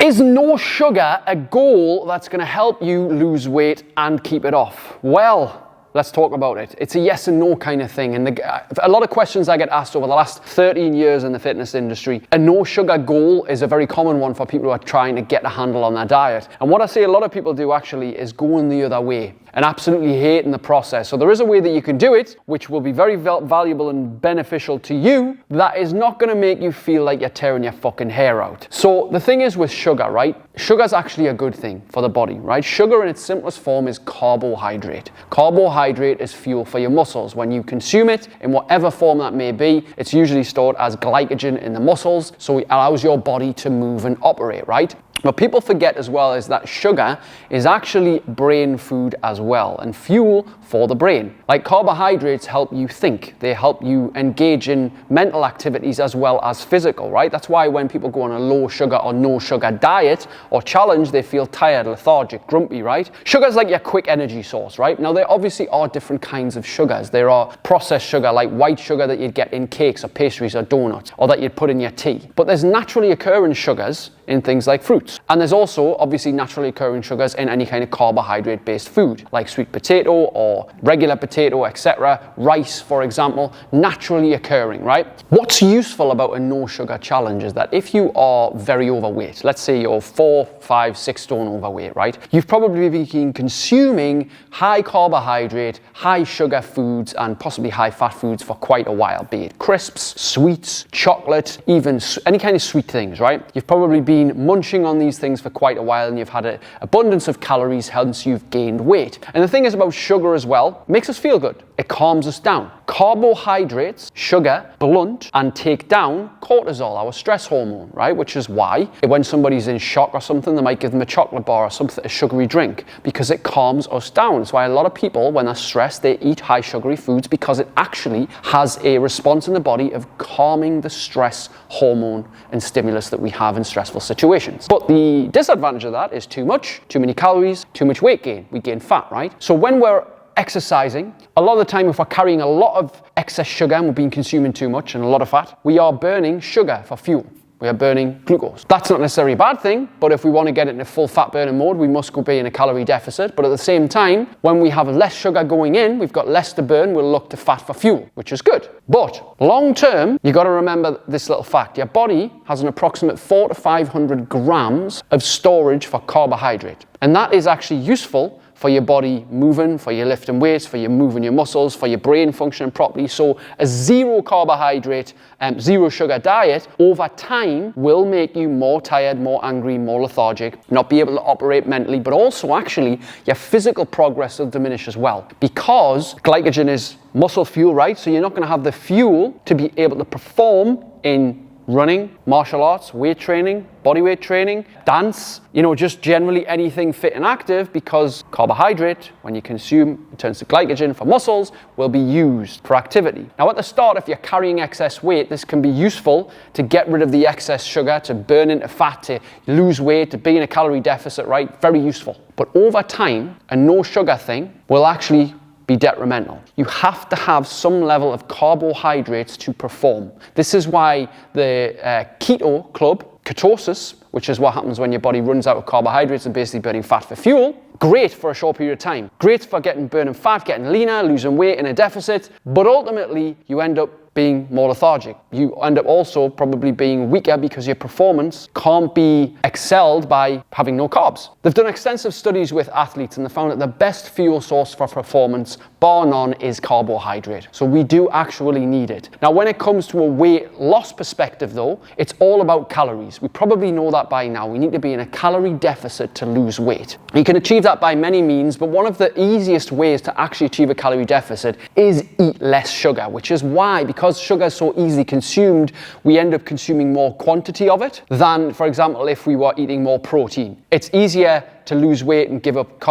Is no sugar a goal that's going to help you lose weight and keep it off? Well, let's talk about it. It's a yes and no kind of thing. And a lot of questions I get asked over the last 13 years in the fitness industry. A no sugar goal is a very common one for people who are trying to get a handle on their diet. And what I see a lot of people do actually is going the other way and absolutely hating the process. So there is a way that you can do it, which will be very valuable and beneficial to you, that is not going to make you feel like you're tearing your fucking hair out. So the thing is with sugar, right? Sugar is actually a good thing for the body, right? Sugar in its simplest form is carbohydrate. Carbohydrate is fuel for your muscles. When you consume it, in whatever form that may be, it's usually stored as glycogen in the muscles, so it allows your body to move and operate, right? What people forget as well is that sugar is actually brain food as well and fuel for the brain. Like carbohydrates help you think, they help you engage in mental activities as well as physical, right? That's why when people go on a low sugar or no sugar diet or challenge, they feel tired, lethargic, grumpy, right? Sugar is like your quick energy source, right? Now there obviously are different kinds of sugars. There are processed sugar like white sugar that you'd get in cakes or pastries or donuts or that you'd put in your tea. But there's naturally occurring sugars in things like fruits. And there's also obviously naturally occurring sugars in any kind of carbohydrate-based food, like sweet potato or regular potato, etc. Rice, for example, naturally occurring, right? What's useful about a no sugar challenge is that if you are very overweight, let's say you're 4, 5, 6 stone overweight, right? You've probably been consuming high carbohydrate, high sugar foods and possibly high fat foods for quite a while, be it crisps, sweets, chocolate, even any kind of sweet things, right? You've probably been munching on these things for quite a while and you've had an abundance of calories, hence you've gained weight. And the thing is about sugar as well, makes us feel good. It calms us down. Carbohydrates, sugar, blunt and take down cortisol, our stress hormone, right? Which is why when somebody's in shock or something, they might give them a chocolate bar or something, a sugary drink, because it calms us down. That's why a lot of people, when they're stressed, they eat high sugary foods because it actually has a response in the body of calming the stress hormone and stimulus that we have in stressful situations. But the disadvantage of that is too much, too many calories, too much weight gain. We gain fat, right? So when we're exercising, a lot of the time if we're carrying a lot of excess sugar and we've been consuming too much and a lot of fat, we are burning sugar for fuel. We are burning glucose. That's not necessarily a bad thing, but if we want to get it in a full fat burning mode, we must go be in a calorie deficit. But at the same time, when we have less sugar going in, we've got less to burn, we'll look to fat for fuel, which is good. But long term, you got to remember this little fact. Your body has an approximate 400 to 500 grams of storage for carbohydrate. And that is actually useful for your body moving, for your lifting weights, for your moving your muscles, for your brain functioning properly. So a zero carbohydrate, zero sugar diet over time will make you more tired, more angry, more lethargic, not be able to operate mentally, but also actually your physical progress will diminish as well because glycogen is muscle fuel, right? So you're not going to have the fuel to be able to perform in running, martial arts, weight training, body weight training, dance, just generally anything fit and active because carbohydrate, when you consume, it turns to glycogen for muscles, will be used for activity. Now at the start, if you're carrying excess weight, this can be useful to get rid of the excess sugar, to burn into fat, to lose weight, to be in a calorie deficit, right? Very useful. But over time, a no sugar thing will actually be detrimental. You have to have some level of carbohydrates to perform. This is why the keto club, ketosis, which is what happens when your body runs out of carbohydrates and basically burning fat for fuel, great for a short period of time. Great for burning fat, getting leaner, losing weight in a deficit, but ultimately you end up being more lethargic. You end up also probably being weaker because your performance can't be excelled by having no carbs. They've done extensive studies with athletes and they found that the best fuel source for performance, bar none, is carbohydrate. So we do actually need it. Now when it comes to a weight loss perspective though, it's all about calories. We probably know that by now. We need to be in a calorie deficit to lose weight. You can achieve that by many means, but one of the easiest ways to actually achieve a calorie deficit is eat less sugar, which is why, because sugar is so easily consumed, we end up consuming more quantity of it than, for example, if we were eating more protein. It's easier to lose weight and give up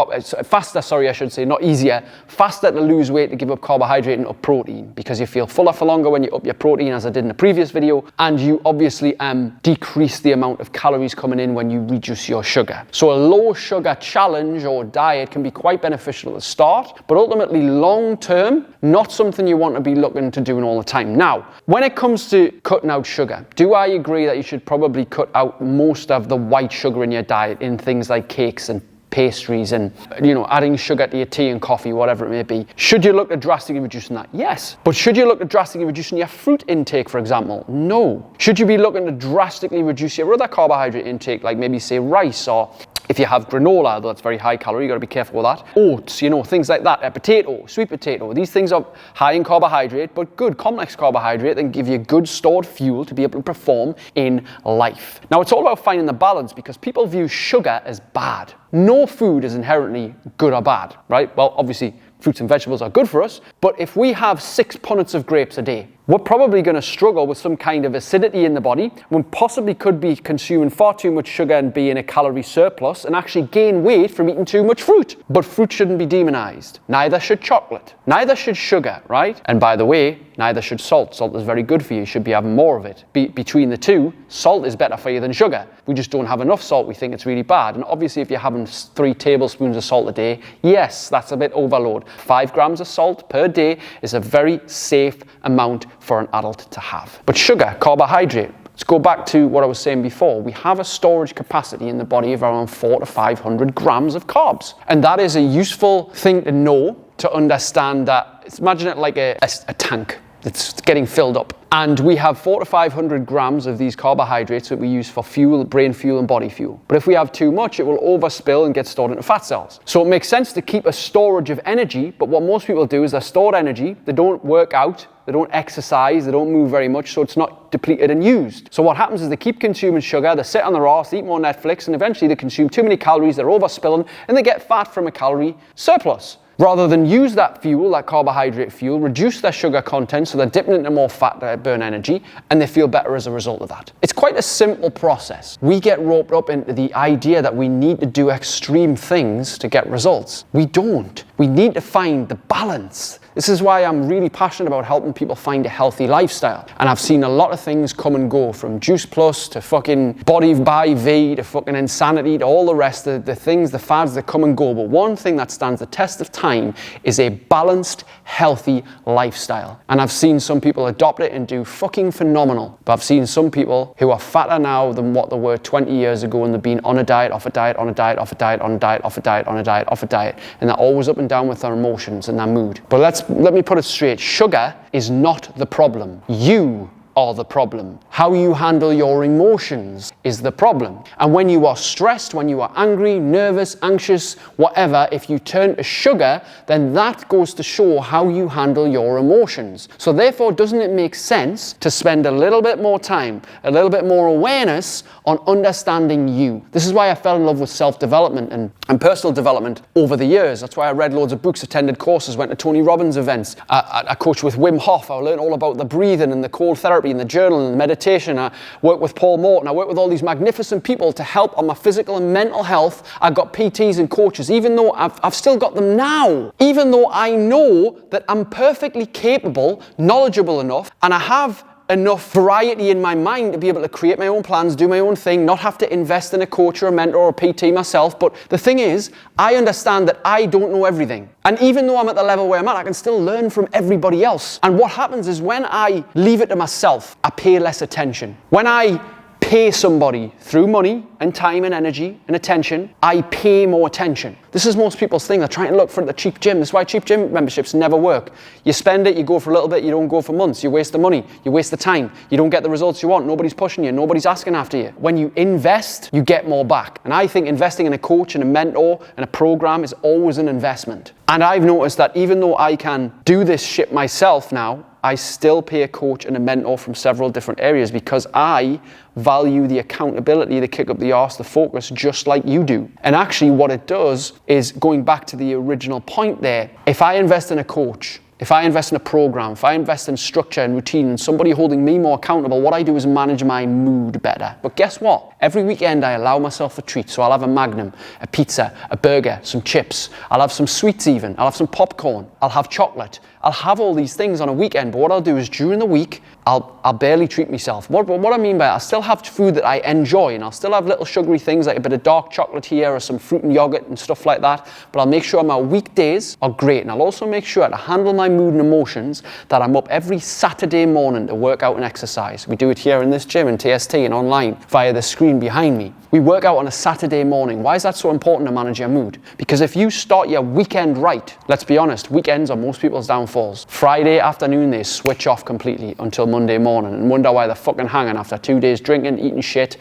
faster, sorry, I should say, not easier, faster to lose weight to give up carbohydrate and up protein, because you feel fuller for longer when you up your protein, as I did in the previous video, and you obviously decrease the amount of calories coming in when you reduce your sugar. So a low sugar challenge or diet can be quite beneficial at the start, but ultimately long term, not something you want to be looking to doing all the time. Now, when it comes to cutting out sugar, do I agree that you should probably cut out most of the white sugar in your diet in things like cakes and pastries and, you know, adding sugar to your tea and coffee, whatever it may be? Should you look at drastically reducing that? Yes. But should you look at drastically reducing your fruit intake, for example? No. Should you be looking to drastically reduce your other carbohydrate intake, like maybe say rice, or if you have granola, although it's very high calorie, you've got to be careful with that. Oats, you know, things like that. A potato, sweet potato. These things are high in carbohydrate, but good complex carbohydrate and give you good stored fuel to be able to perform in life. Now, it's all about finding the balance, because people view sugar as bad. No food is inherently good or bad, right? Well, obviously, fruits and vegetables are good for us, but if we have 6 punnets of grapes a day, we're probably going to struggle with some kind of acidity in the body. We possibly could be consuming far too much sugar and be in a calorie surplus and actually gain weight from eating too much fruit. But fruit shouldn't be demonized. Neither should chocolate. Neither should sugar, right? And by the way, neither should salt. Salt is very good for you. You should be having more of it. Between the two, salt is better for you than sugar. We just don't have enough salt. We think it's really bad. And obviously, if you're having 3 tablespoons of salt a day, yes, that's a bit overload. 5 grams of salt per day is a very safe amount for an adult to have. But sugar, carbohydrate, let's go back to what I was saying before. We have a storage capacity in the body of around 400 to 500 grams of carbs. And that is a useful thing to know, to understand that. Imagine it like a tank. It's getting filled up. And we have 400 to 500 grams of these carbohydrates that we use for fuel, brain fuel and body fuel. But if we have too much, it will overspill and get stored into fat cells. So it makes sense to keep a storage of energy, but what most people do is they store energy, they don't work out, they don't exercise, they don't move very much, so it's not depleted and used. So what happens is they keep consuming sugar, they sit on their arse, they eat more Netflix, and eventually they consume too many calories, they're overspilling, and they get fat from a calorie surplus. Rather than use that fuel, that carbohydrate fuel, reduce their sugar content so they're dipping into more fat to burn energy, and they feel better as a result of that. It's quite a simple process. We get roped up into the idea that we need to do extreme things to get results. We don't. We need to find the balance. This is why I'm really passionate about helping people find a healthy lifestyle. And I've seen a lot of things come and go, from Juice Plus to fucking Body by V to fucking Insanity to all the rest of the things, the fads that come and go. But one thing that stands the test of time is a balanced, healthy lifestyle. And I've seen some people adopt it and do fucking phenomenal. But I've seen some people who are fatter now than what they were 20 years ago, and they've been on a diet, off a diet, on a diet, off a diet, on a diet, off a diet, on a diet, off a diet. And they're always up and down with their emotions and their mood. But let me put it straight. Sugar is not the problem. You are the problem. How you handle your emotions is the problem. And when you are stressed, when you are angry, nervous, anxious, whatever, if you turn to sugar, then that goes to show how you handle your emotions. So therefore, doesn't it make sense to spend a little bit more time, a little bit more awareness on understanding you? This is why I fell in love with self-development and personal development over the years. That's why I read loads of books, attended courses, went to Tony Robbins events. I coached with Wim Hof. I learned all about the breathing and the cold therapy and the journal and the meditation. I worked with Paul Morton. I worked with all these magnificent people to help on my physical and mental health. I've got PTs and coaches, even though I've still got them now. Even though I know that I'm perfectly capable, knowledgeable enough, and I have enough variety in my mind to be able to create my own plans, do my own thing, not have to invest in a coach or a mentor or a PT myself. But the thing is, I understand that I don't know everything. And even though I'm at the level where I'm at, I can still learn from everybody else. And what happens is when I leave it to myself, I pay less attention. When I pay somebody through money and time and energy and attention, I pay more attention. This is most people's thing. They're trying to look for the cheap gym. This is why cheap gym memberships never work. You spend it, you go for a little bit, you don't go for months. You waste the money, you waste the time. You don't get the results you want. Nobody's pushing you, nobody's asking after you. When you invest, you get more back. And I think investing in a coach and a mentor and a program is always an investment. And I've noticed that even though I can do this shit myself now, I still pay a coach and a mentor from several different areas because I value the accountability, the kick up the arse, the focus, just like you do. And actually what it does is, going back to the original point there, if I invest in a coach if I invest in a program, if I invest in structure and routine and somebody holding me more accountable, what I do is manage my mood better. But guess what? Every weekend I allow myself a treat. So I'll have a Magnum, a pizza, a burger, some chips. I'll have some sweets even. I'll have some popcorn. I'll have chocolate. I'll have all these things on a weekend. But what I'll do is during the week, I'll barely treat myself. What I mean by that, I'll still have food that I enjoy, and I'll still have little sugary things like a bit of dark chocolate here or some fruit and yogurt and stuff like that. But I'll make sure my weekdays are great. And I'll also make sure to handle my mood and emotions that I'm up every Saturday morning to work out and exercise. We do it here in this gym in TST and online via the screen behind me. We work out on a Saturday morning. Why is that so important to manage your mood? Because if you start your weekend right, let's be honest, weekends are most people's downfalls. Friday afternoon, they switch off completely until Monday morning and wonder why they're fucking hanging after 2 days drinking, eating shit,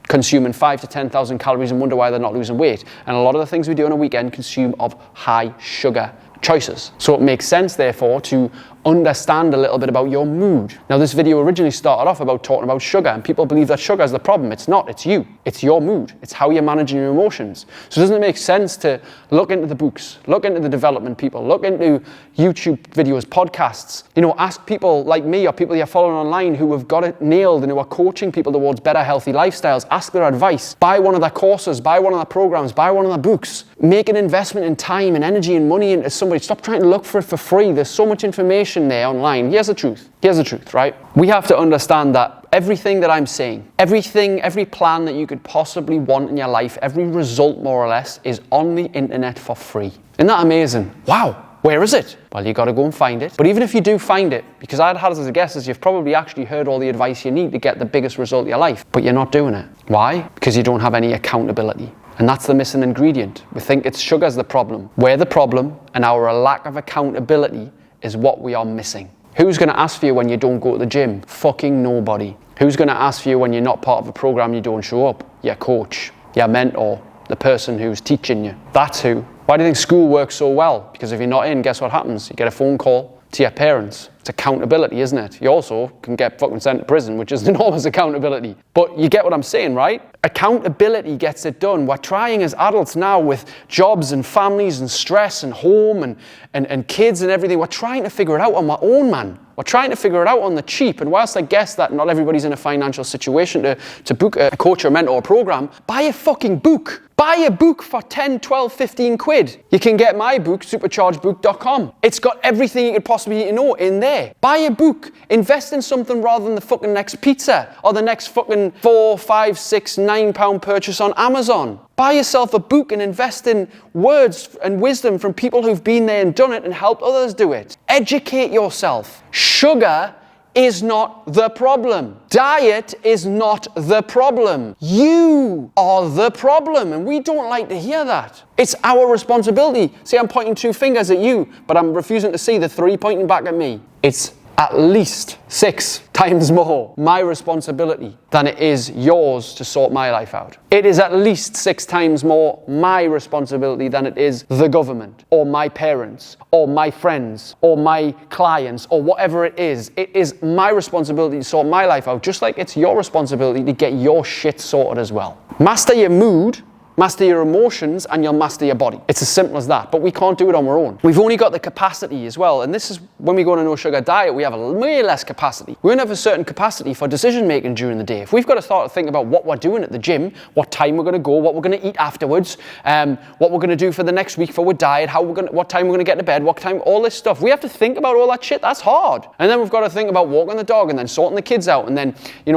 consuming 5,000 to 10,000 calories and wonder why they're not losing weight. And a lot of the things we do on a weekend consume of high sugar choices. So it makes sense, therefore, to understand a little bit about your mood. Now, this video originally started off about talking about sugar, and people believe that sugar is the problem. It's not, it's you. It's your mood. It's how you're managing your emotions. So doesn't it make sense to look into the books, look into the development people, look into YouTube videos, podcasts, ask people like me or people you're following online who have got it nailed and who are coaching people towards better, healthy lifestyles, ask their advice, buy one of their courses, buy one of their programs, buy one of their books, make an investment in time and energy and money into somebody. Stop trying to look for it for free. There's so much information there online. Here's the truth, right? We have to understand that everything that I'm saying, every plan that you could possibly want in your life, every result more or less is on the internet for free. Isn't that amazing? Wow. Where is it? Well, you got to go and find it. But even if you do find it, because I'd had as a guess is you've probably actually heard all the advice you need to get the biggest result of your life, but you're not doing it. Why? Because you don't have any accountability. And that's the missing ingredient. We think it's sugar's the problem. We're the problem, and our lack of accountability is what we are missing. Who's going to ask for you when you don't go to the gym? Fucking nobody. Who's going to ask for you when you're not part of a program, you don't show up? Your coach, your mentor, the person who's teaching you. That's who. Why do you think school works so well? Because if you're not in, guess what happens? You get a phone call to your parents. It's accountability, isn't it? You also can get fucking sent to prison, which is enormous accountability. But you get what I'm saying, right? Accountability gets it done. We're trying as adults now with jobs and families and stress and home and kids and everything. We're trying to figure it out on our own, man. We're trying to figure it out on the cheap. And whilst I guess that not everybody's in a financial situation to book a coach or mentor program, buy a fucking book. Buy a book for 10, 12, 15 quid. You can get my book, superchargedbook.com. It's got everything you could possibly need to know in there. Buy a book. Invest in something rather than the fucking next pizza or the next fucking £4, £5, £6, £9 purchase on Amazon. Buy yourself a book and invest in words and wisdom from people who've been there and done it and helped others do it. Educate yourself. Sugar is not the problem. Diet is not the problem. You are the problem, and we don't like to hear that. It's our responsibility. See, I'm pointing 2 fingers at you, but I'm refusing to see the 3 pointing back at me. It's at least 6 times more my responsibility than it is yours to sort my life out. It is at least 6 times more my responsibility than it is the government or my parents or my friends or my clients or whatever it is. It is my responsibility to sort my life out, just like it's your responsibility to get your shit sorted as well. Master your mood, master your emotions, and you'll master your body. It's as simple as that, but we can't do it on our own. We've only got the capacity as well, and this is when we go on a no sugar diet, we have a way less capacity. We only have a certain capacity for decision making during the day. If we've got to start to think about what we're doing at the gym, what time we're going to go, what we're going to eat afterwards, what we're going to do for the next week for our diet, what time we're going to get to bed, what time, all this stuff. We have to think about all that shit. That's hard. And then we've got to think about walking the dog and then sorting the kids out and then,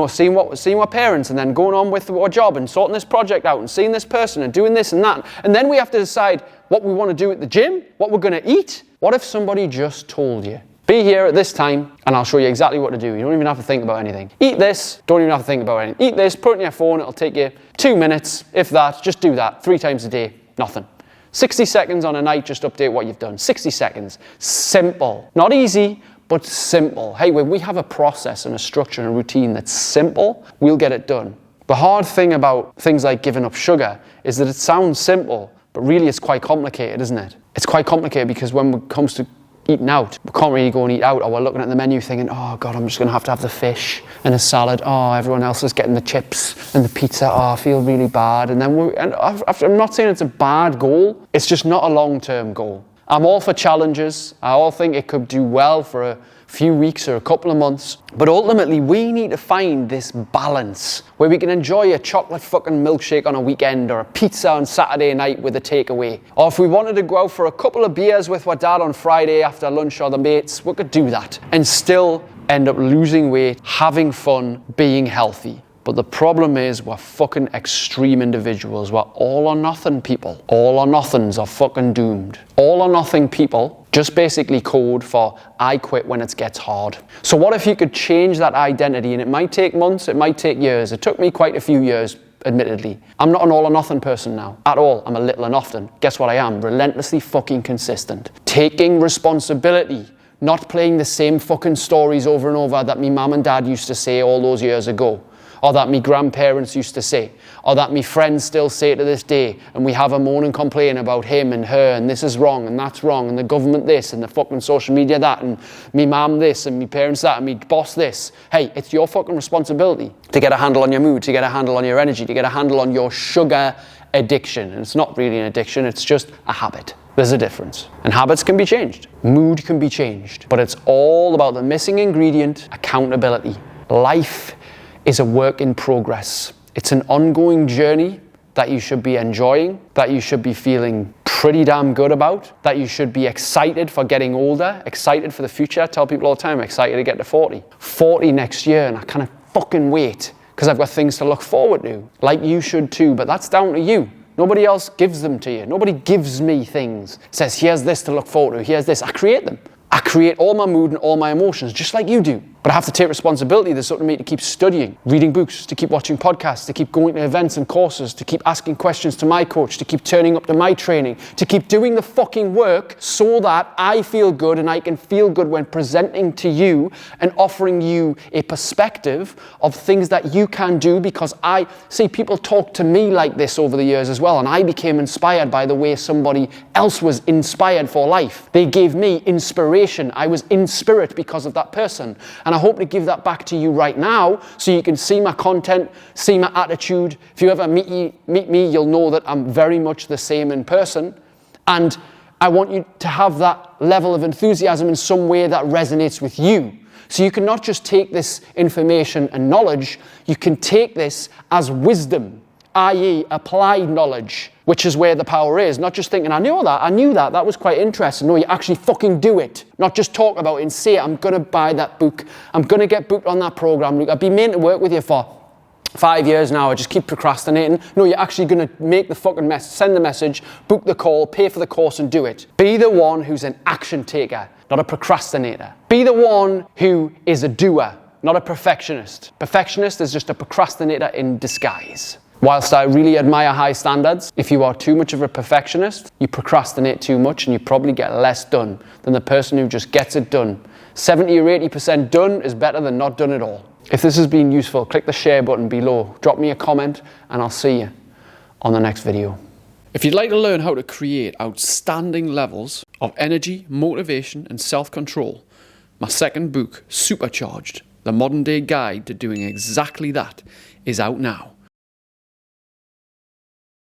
seeing our parents and then going on with our job and sorting this project out and seeing this person and doing this and that. And then we have to decide what we want to do at the gym, what we're going to eat. What if somebody just told you, be here at this time and I'll show you exactly what to do. You don't even have to think about anything. Eat this, don't even have to think about anything. Eat this, put it in your phone, it'll take you 2 minutes, if that. Just do that 3 times a day, nothing. 60 seconds on a night, just update what you've done. 60 seconds. Simple. Not easy, but simple. Hey, when we have a process and a structure and a routine that's simple, we'll get it done. The hard thing about things like giving up sugar is that it sounds simple, but really it's quite complicated, isn't it? It's quite complicated because when it comes to eating out, we can't really go and eat out, or we're looking at the menu thinking, oh God, I'm just going to have the fish and a salad. Oh, everyone else is getting the chips and the pizza. Oh, I feel really bad. And then I'm not saying it's a bad goal. It's just not a long-term goal. I'm all for challenges. I all think it could do well for a few weeks or a couple of months. But ultimately, we need to find this balance where we can enjoy a chocolate fucking milkshake on a weekend or a pizza on Saturday night with a takeaway. Or if we wanted to go out for a couple of beers with our dad on Friday after lunch or the mates, we could do that and still end up losing weight, having fun, being healthy. But the problem is we're fucking extreme individuals. We're all or nothing people. All or nothings are fucking doomed. All or nothing people just basically code for I quit when it gets hard. So what if you could change that identity? And it might take months, it might take years. It took me quite a few years, admittedly. I'm not an all or nothing person now at all. I'm a little and often. Guess what I am? Relentlessly fucking consistent. Taking responsibility. Not playing the same fucking stories over and over that me mum and dad used to say all those years ago. Or that me grandparents used to say, or that me friends still say to this day, and we have a moan and complain about him and her, and this is wrong, and that's wrong, and the government this, and the fucking social media that, and me mum this, and me parents that, and me boss this. Hey, it's your fucking responsibility to get a handle on your mood, to get a handle on your energy, to get a handle on your sugar addiction. And it's not really an addiction, it's just a habit. There's a difference. And habits can be changed. Mood can be changed. But it's all about the missing ingredient, accountability. Life is a work in progress. It's an ongoing journey that you should be enjoying, that you should be feeling pretty damn good about, that you should be excited for getting older, excited for the future. I tell people all the time, I'm excited to get to 40. 40 next year, and I can't fucking wait because I've got things to look forward to, like you should too, but that's down to you. Nobody else gives them to you. Nobody gives me things, says, here's this to look forward to, here's this. I create them. I create all my mood and all my emotions, just like you do. But I have to take responsibility. There's something to me to keep studying, reading books, to keep watching podcasts, to keep going to events and courses, to keep asking questions to my coach, to keep turning up to my training, to keep doing the fucking work so that I feel good and I can feel good when presenting to you and offering you a perspective of things that you can do, because I see people talk to me like this over the years as well, and I became inspired by the way somebody else was inspired for life. They gave me inspiration. I was in spirit because of that person. And I hope to give that back to you right now so you can see my content, see my attitude. If you ever meet me, you'll know that I'm very much the same in person. And I want you to have that level of enthusiasm in some way that resonates with you. So you can not just take this information and knowledge, you can take this as wisdom, i.e. applied knowledge, which is where the power is. Not just thinking, I knew that was quite interesting. No, you actually fucking do it. Not just talk about it and say, I'm going to buy that book. I'm going to get booked on that program. Look, I've been meaning to work with you for 5 years now. I just keep procrastinating. No, you're actually going to make the fucking mess, send the message, book the call, pay for the course and do it. Be the one who's an action taker, not a procrastinator. Be the one who is a doer, not a perfectionist. Perfectionist is just a procrastinator in disguise. Whilst I really admire high standards, if you are too much of a perfectionist, you procrastinate too much and you probably get less done than the person who just gets it done. 70 or 80% done is better than not done at all. If this has been useful, click the share button below, drop me a comment, and I'll see you on the next video. If you'd like to learn how to create outstanding levels of energy, motivation, and self-control, my second book, Supercharged, the modern day guide to doing exactly that, is out now.